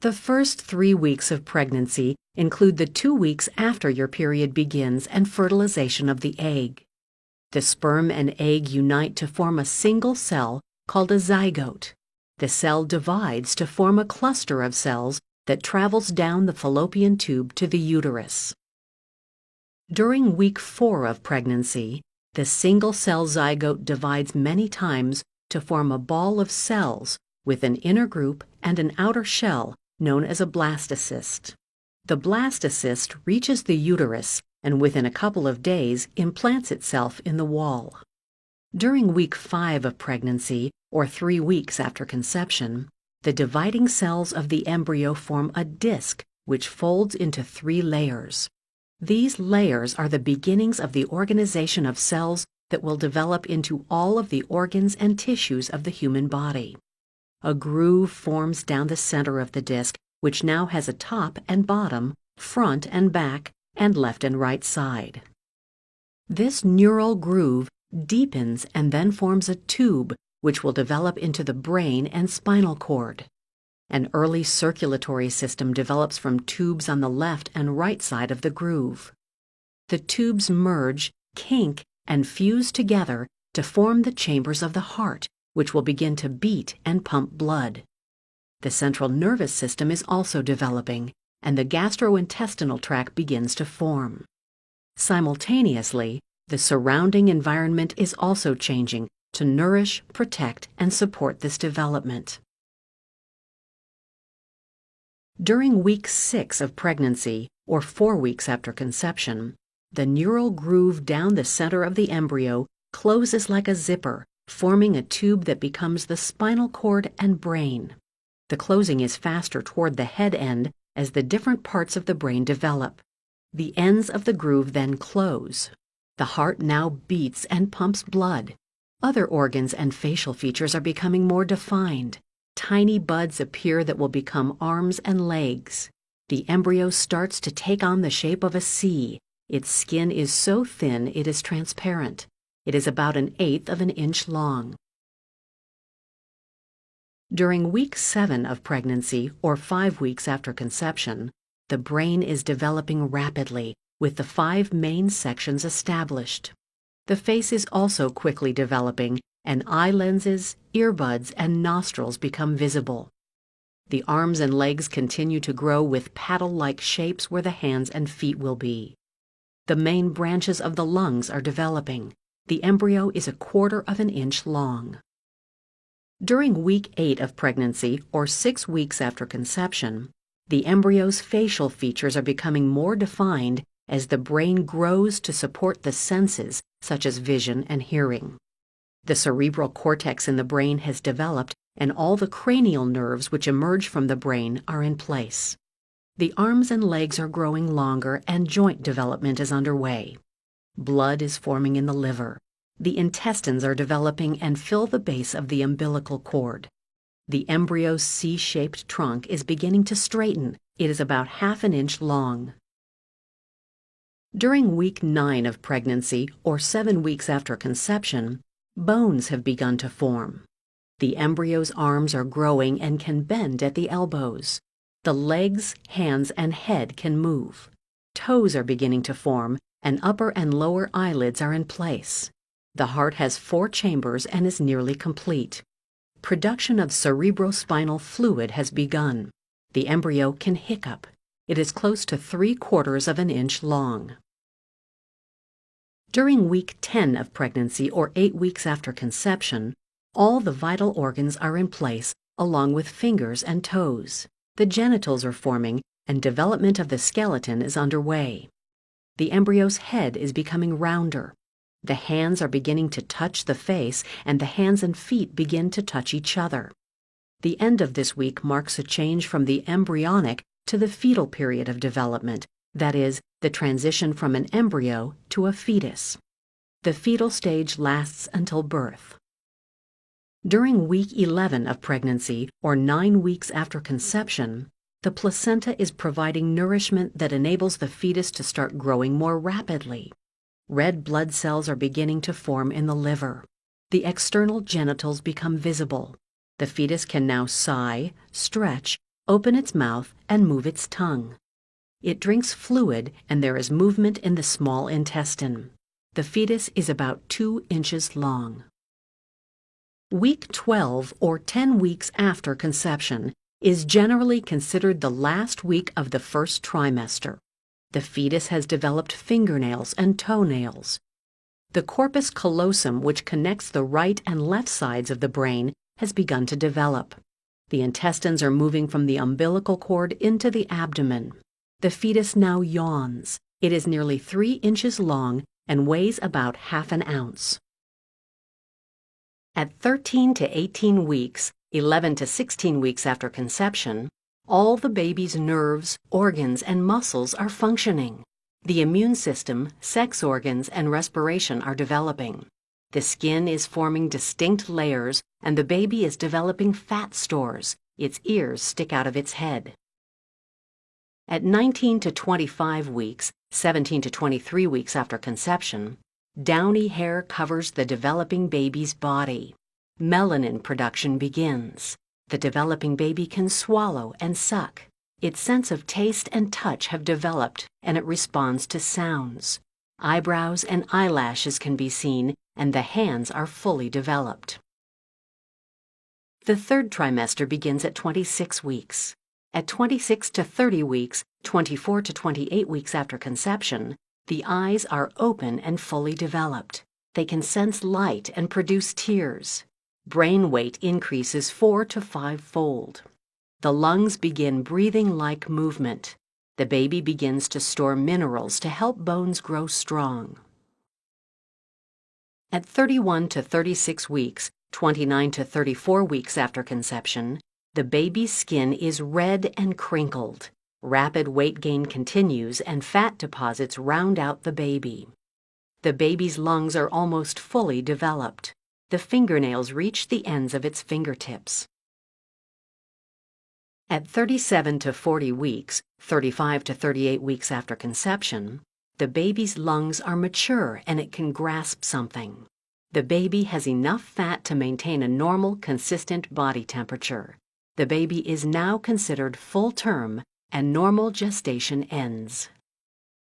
The first 3 weeks of pregnancy include the 2 weeks after your period begins and fertilization of the egg. The sperm and egg unite to form a single cell called a zygote. The cell divides to form a cluster of cells that travels down the fallopian tube to the uterus. During week 4 of pregnancy, the single-cell zygote divides many times to form a ball of cells with an inner group and an outer shell known as a blastocyst. The blastocyst reaches the uterus and within a couple of days implants itself in the wall. During week 5 of pregnancy, or 3 weeks after conception, the dividing cells of the embryo form a disc which folds into 3 layers. These layers are the beginnings of the organization of cells that will develop into all of the organs and tissues of the human body. A groove forms down the center of the disc, which now has a top and bottom, front and back, and left and right side. This neural groove deepens and then forms a tube, which will develop into the brain and spinal cord. An early circulatory system develops from tubes on the left and right side of the groove. The tubes merge, kink, and fuse together to form the chambers of the heart, which will begin to beat and pump blood. The central nervous system is also developing, and the gastrointestinal tract begins to form. Simultaneously, the surrounding environment is also changing to nourish, protect, and support this development. During week 6 of pregnancy, or 4 weeks after conception, the neural groove down the center of the embryo closes like a zipper, forming a tube that becomes the spinal cord and brain. The closing is faster toward the head end as the different parts of the brain develop. The ends of the groove then close. The heart now beats and pumps blood. Other organs and facial features are becoming more defined. Tiny buds appear that will become arms and legs. The embryo starts to take on the shape of a C. Its skin is so thin it is transparent. It is about 1/8 of an inch long. During week 7 of pregnancy, or 5 weeks after conception, the brain is developing rapidly, with the 5 main sections established. The face is also quickly developing, and eye lenses, earbuds, and nostrils become visible. The arms and legs continue to grow with paddle-like shapes where the hands and feet will be. The main branches of the lungs are developing. The embryo is 1/4 of an inch long. During week 8 of pregnancy, or 6 weeks after conception, the embryo's facial features are becoming more defined as the brain grows to support the senses, such as vision and hearing. The cerebral cortex in the brain has developed, and all the cranial nerves which emerge from the brain are in place. The arms and legs are growing longer, and joint development is underway. Blood is forming in the liver. The intestines are developing and fill the base of the umbilical cord. The embryo's C-shaped trunk is beginning to straighten. It is about 1/2 an inch long. During week 9 of pregnancy, or 7 weeks after conception, bones have begun to form. The embryo's arms are growing and can bend at the elbows. The legs, hands, and head can move. Toes are beginning to form, and upper and lower eyelids are in place. The heart has 4 chambers and is nearly complete. Production of cerebrospinal fluid has begun. The embryo can hiccup. It is close to 3/4 of an inch long. During week 10 of pregnancy, or 8 weeks after conception, all the vital organs are in place, along with fingers and toes. The genitals are forming, and development of the skeleton is underway. The embryo's head is becoming rounder. The hands are beginning to touch the face, and the hands and feet begin to touch each other. The end of this week marks a change from the embryonic to the fetal period of development, that is, the transition from an embryo to a fetus. The fetal stage lasts until birth. During week 11 of pregnancy, or 9 weeks after conception, the placenta is providing nourishment that enables the fetus to start growing more rapidly. Red blood cells are beginning to form in the liver. The external genitals become visible. The fetus can now sigh, stretch, open its mouth, and move its tongue. It drinks fluid, and there is movement in the small intestine. The fetus is about 2 inches long. Week 12, or 10 weeks after conception, is generally considered the last week of the first trimester. The fetus has developed fingernails and toenails. The corpus callosum, which connects the right and left sides of the brain, has begun to develop. The intestines are moving from the umbilical cord into the abdomen. The fetus now yawns. It is nearly 3 inches long and weighs about half an ounce. At 13 to 18 weeks, 11 to 16 weeks after conception, all the baby's nerves, organs, and muscles are functioning. The immune system, sex organs, and respiration are developing. The skin is forming distinct layers, and the baby is developing fat stores. Its ears stick out of its head. At 19 to 25 weeks, 17 to 23 weeks after conception, downy hair covers the developing baby's body. Melanin production begins. The developing baby can swallow and suck. Its sense of taste and touch have developed, and it responds to sounds. Eyebrows and eyelashes can be seen, and the hands are fully developed. The third trimester begins at 26 weeks. At 26 to 30 weeks, 24 to 28 weeks after conception, the eyes are open and fully developed. They can sense light and produce tears. Brain weight increases 4 to 5-fold. The lungs begin breathing-like movement. The baby begins to store minerals to help bones grow strong. At 31 to 36 weeks, 29 to 34 weeks after conception, the baby's skin is red and crinkled. Rapid weight gain continues and fat deposits round out the baby. The baby's lungs are almost fully developed. The fingernails reach the ends of its fingertips. At 37 to 40 weeks, 35 to 38 weeks after conception, the baby's lungs are mature and it can grasp something. The baby has enough fat to maintain a normal, consistent body temperature. The baby is now considered full term and normal gestation ends.